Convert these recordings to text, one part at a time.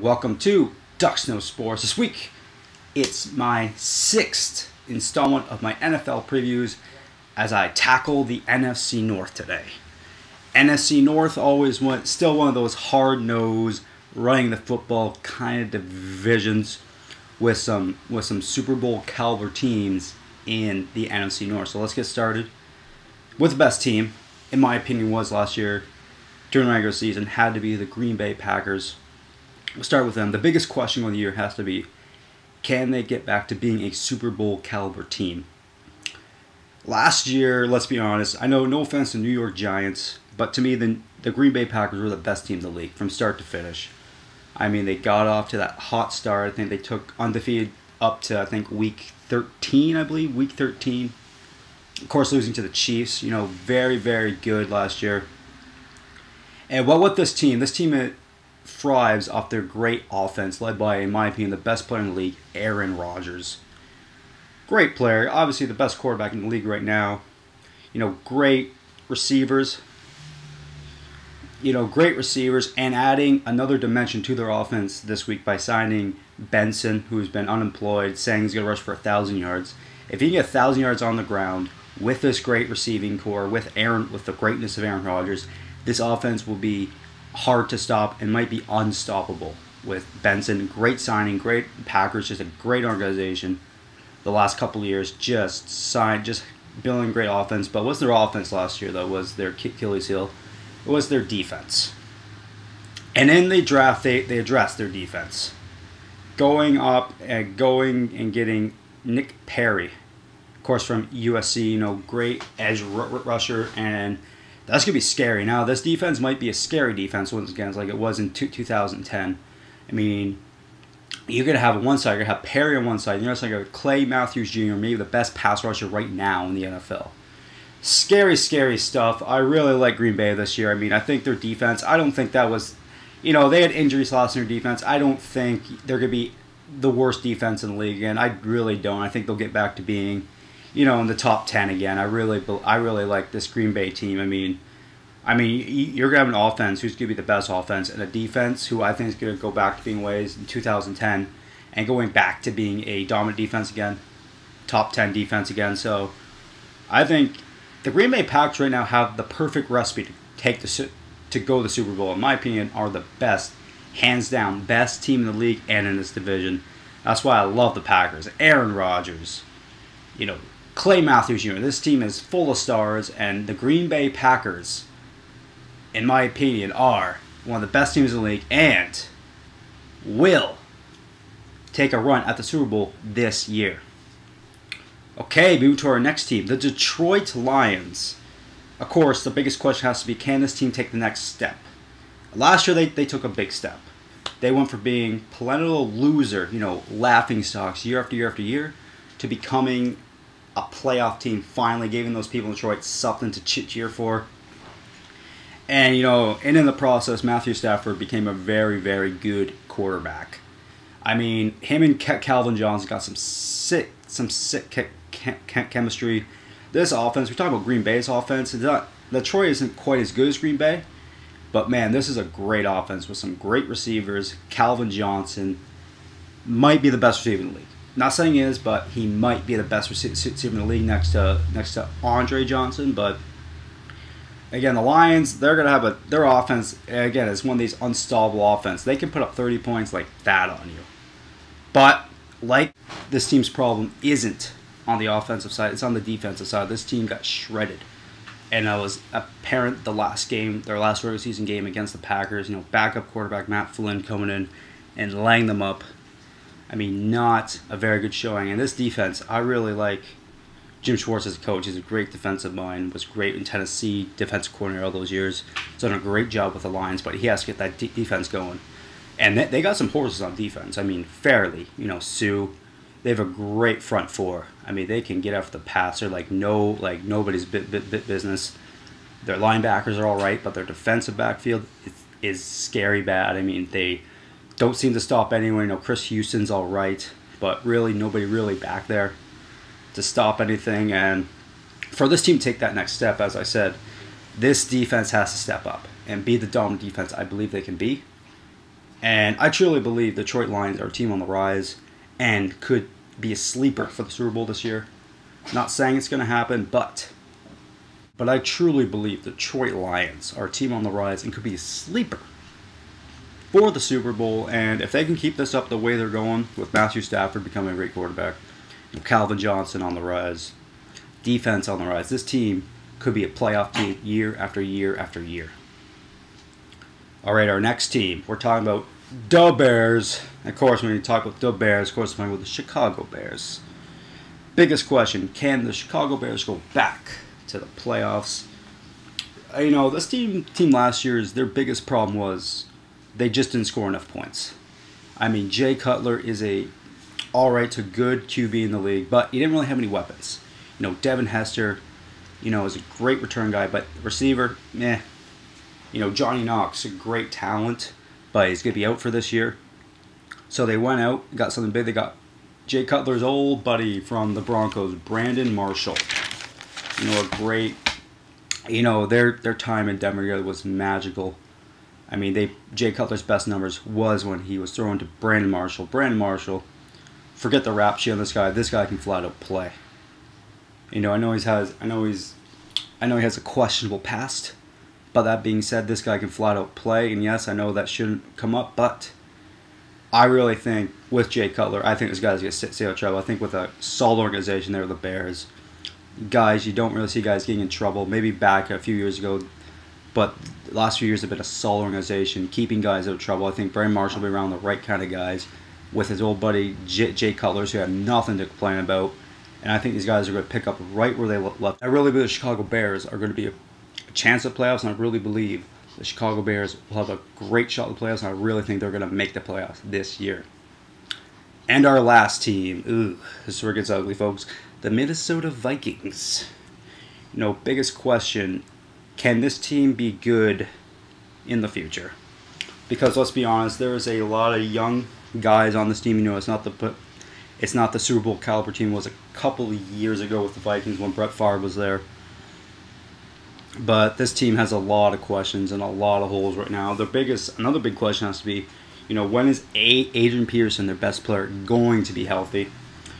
Welcome to Ducks No Sports. This week, it's my 6th installment of my NFL previews as I tackle the NFC North today. NFC North still one of those hard-nosed, running the football kind of divisions with some Super Bowl caliber teams in the NFC North. So let's get started with the best team, in my opinion, was last year during the regular season, had to be the Green Bay Packers. We'll start with them. The biggest question of the year has to be, can they get back to being a Super Bowl caliber team? Last year, let's be honest, I know no offense to New York Giants, but to me the Green Bay Packers were the best team in the league from start to finish. I mean, they got off to that hot start. I think they took undefeated up to, week 13, I believe, week 13. Of course, losing to the Chiefs, very, very good last year. And with this team thrives off their great offense, led by, in my opinion, the best player in the league, Aaron Rodgers. Great player, obviously the best quarterback in the league right now. Great receivers. And adding another dimension to their offense this week by signing Benson, who's been unemployed, saying he's going to rush for 1,000 yards. If he can get 1,000 yards on the ground with this great receiving core, with the greatness of Aaron Rodgers, this offense will be hard to stop and might be unstoppable with Benson. Great signing, great Packers, just a great organization. The last couple of years, just building great offense. But what's their offense last year, though, was their Achilles heel. It was their defense. And in the draft, they addressed their defense. Going and getting Nick Perry, of course, from USC, great edge rusher, and that's going to be scary. Now, this defense might be a scary defense once again, like it was in 2010. I mean, you're going to have on one side, you're going to have Perry on one side, and you're going to have Clay Matthews Jr., maybe the best pass rusher right now in the NFL. Scary, scary stuff. I really like Green Bay this year. I mean, I think their defense, I don't think that was, they had injuries last in their defense. I don't think they're going to be the worst defense in the league again. I really don't. I think they'll get back to being, in the top 10 again. I really like this Green Bay team. I mean, you're going to have an offense who's going to be the best offense, and a defense who I think is going to go back to being ways in 2010 and going back to being a dominant defense again, top 10 defense again. So I think the Green Bay Packers right now have the perfect recipe to go to the Super Bowl. In my opinion, are the best, hands down, best team in the league and in this division. That's why I love the Packers. Aaron Rodgers, Clay Matthews Jr. This team is full of stars, and the Green Bay Packers, in my opinion, are one of the best teams in the league and will take a run at the Super Bowl this year. Okay, moving to our next team, the Detroit Lions. Of course, the biggest question has to be, can this team take the next step? Last year, they took a big step. They went from being perennial loser, laughing stocks year after year after year, to becoming a playoff team, finally giving those people in Detroit something to cheer for. And, and in the process, Matthew Stafford became a very, very good quarterback. I mean, him and Calvin Johnson got some sick chemistry. This offense, we're talking about Green Bay's offense. Detroit isn't quite as good as Green Bay, but man, this is a great offense with some great receivers. Calvin Johnson might be the best receiver in the league. Not saying he is, but he might be the best receiver in the league next to Andre Johnson. But again, the Lions, they're gonna have their offense again is one of these unstoppable offense. They can put up 30 points like that on you. But like this team's problem isn't on the offensive side, it's on the defensive side. This team got shredded. And it was apparent their last regular season game against the Packers, backup quarterback Matt Flynn coming in and laying them up. I mean, not a very good showing. And this defense, I really like Jim Schwartz as a coach. He's a great defensive mind, was great in Tennessee, defensive coordinator all those years. He's done a great job with the Lions, but he has to get that defense going. And they got some horses on defense. I mean, fairly. Sue. They have a great front four. I mean, they can get after the passer like nobody's business. Their linebackers are all right, but their defensive backfield is scary bad. I mean, they don't seem to stop anyone. Chris Houston's all right, but really nobody really back there to stop anything. And for this team to take that next step, as I said, this defense has to step up and be the dominant defense I believe they can be. And I truly believe the Detroit Lions are a team on the rise and could be a sleeper for the Super Bowl this year. Not saying it's going to happen, but I truly believe the Detroit Lions are a team on the rise and could be a sleeper for the Super Bowl. And if they can keep this up the way they're going, with Matthew Stafford becoming a great quarterback, Calvin Johnson on the rise, defense on the rise, this team could be a playoff team year after year after year. All right, our next team, we're talking about the Bears. Of course, when you talk about the Bears, of course, we're talking about the Chicago Bears. Biggest question, can the Chicago Bears go back to the playoffs? You know, this team last year, their biggest problem was they just didn't score enough points. I mean, Jay Cutler is a alright to good QB in the league, but he didn't really have any weapons. You know, Devin Hester, you know, is a great return guy, but receiver, meh. You know, Johnny Knox, a great talent, but he's going to be out for this year. So they went out, got something big. They got Jay Cutler's old buddy from the Broncos, Brandon Marshall. You know, a great, you know, their time in Denver together was magical. I mean, Jay Cutler's best numbers was when he was thrown to Brandon Marshall. Brandon Marshall, forget the rap sheet on this guy. This guy can flat out play. You know, I know he has a questionable past. But that being said, this guy can flat out play, and yes, I know that shouldn't come up, but I really think with Jay Cutler, I think this guy's going to stay out of trouble. I think with a solid organization there with the Bears, guys, you don't really see guys getting in trouble. Maybe back a few years ago, but the last few years have been a solid organization, keeping guys out of trouble. I think Brandon Marshall will be around the right kind of guys with his old buddy Jay Cutler, who had nothing to complain about, and I think these guys are going to pick up right where they left. I really believe the Chicago Bears are going to be a chance at playoffs, and I really believe the Chicago Bears will have a great shot at the playoffs, and I really think they're going to make the playoffs this year. And our last team, this is where it gets ugly, folks, the Minnesota Vikings. You know, biggest question, can this team be good in the future? Because let's be honest, there is a lot of young guys on this team. You know, it's not the Super Bowl caliber team it was a couple of years ago with the Vikings when Brett Favre was there. But this team has a lot of questions and a lot of holes right now. Another big question has to be, you know, when is Adrian Peterson, their best player, going to be healthy?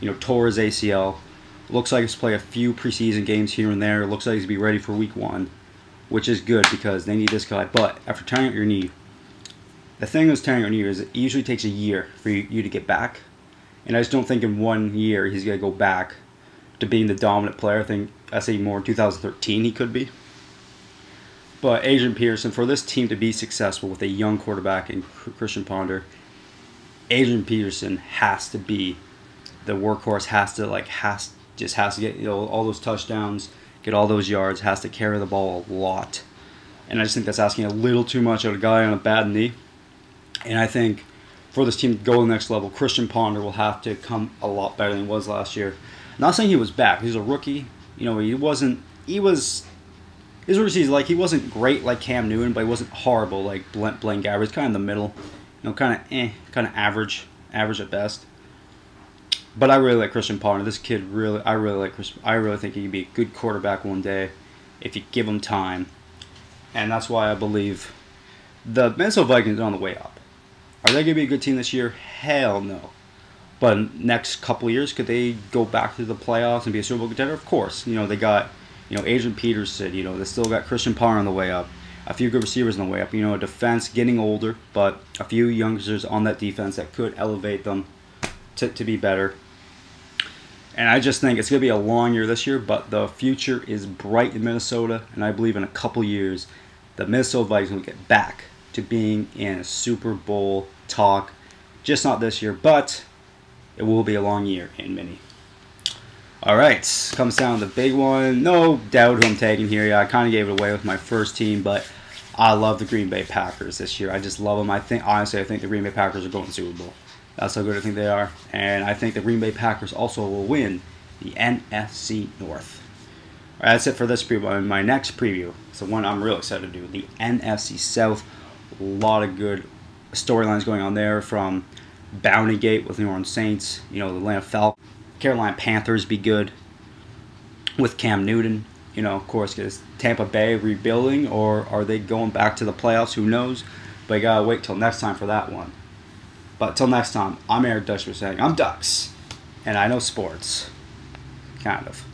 You know, tore his ACL. Looks like he's play a few preseason games here and there. Looks like he's going to be ready for week 1, which is good because they need this guy. But after tearing out your knee, the thing with tearing out your knee is it usually takes a year for you to get back. And I just don't think in 1 year he's going to go back to being the dominant player. I say more in 2013 he could be. But Adrian Peterson, for this team to be successful with a young quarterback in Christian Ponder, Adrian Peterson has to be the workhorse. Has to get, you know, all those touchdowns, get all those yards. Has to carry the ball a lot, and I just think that's asking a little too much of a guy on a bad knee. And I think for this team to go to the next level, Christian Ponder will have to come a lot better than he was last year. I'm not saying he was bad. He's a rookie. You know, he was. His rookies, like, he wasn't great like Cam Newton, but he wasn't horrible like Blaine Gabbert. He's kind of in the middle, you know, kind of average at best. But I really like Christian Ponder. This kid I really think he can be a good quarterback one day if you give him time. And that's why I believe the Minnesota Vikings are on the way up. Are they going to be a good team this year? Hell no. But next couple of years, could they go back to the playoffs and be a Super Bowl contender? Of course. You know, they got, you know, Adrian Peterson. You know, they still got Christian Ponder on the way up. A few good receivers on the way up. You know, a defense getting older, but a few youngsters on that defense that could elevate them to be better. And I just think it's going to be a long year this year, but the future is bright in Minnesota, and I believe in a couple years, the Minnesota Vikings will get back to being in a Super Bowl talk. Just not this year, but it will be a long year in Mini. All right, comes down to the big one. No doubt who I'm taking here. Yeah, I kind of gave it away with my first team, but I love the Green Bay Packers this year. I just love them. Honestly, I think the Green Bay Packers are going to the Super Bowl. That's how good I think they are. And I think the Green Bay Packers also will win the NFC North. All right, that's it for this preview. My next preview is the one I'm really excited to do, the NFC South. A lot of good storylines going on there, from Bounty Gate with New Orleans Saints, you know, the Atlanta Falcons, Carolina Panthers be good with Cam Newton. You know, of course, is Tampa Bay rebuilding, or are they going back to the playoffs? Who knows? But you gotta wait till next time for that one. But till next time, I'm Eric Dutchman saying I'm Ducks, and I know sports, kind of.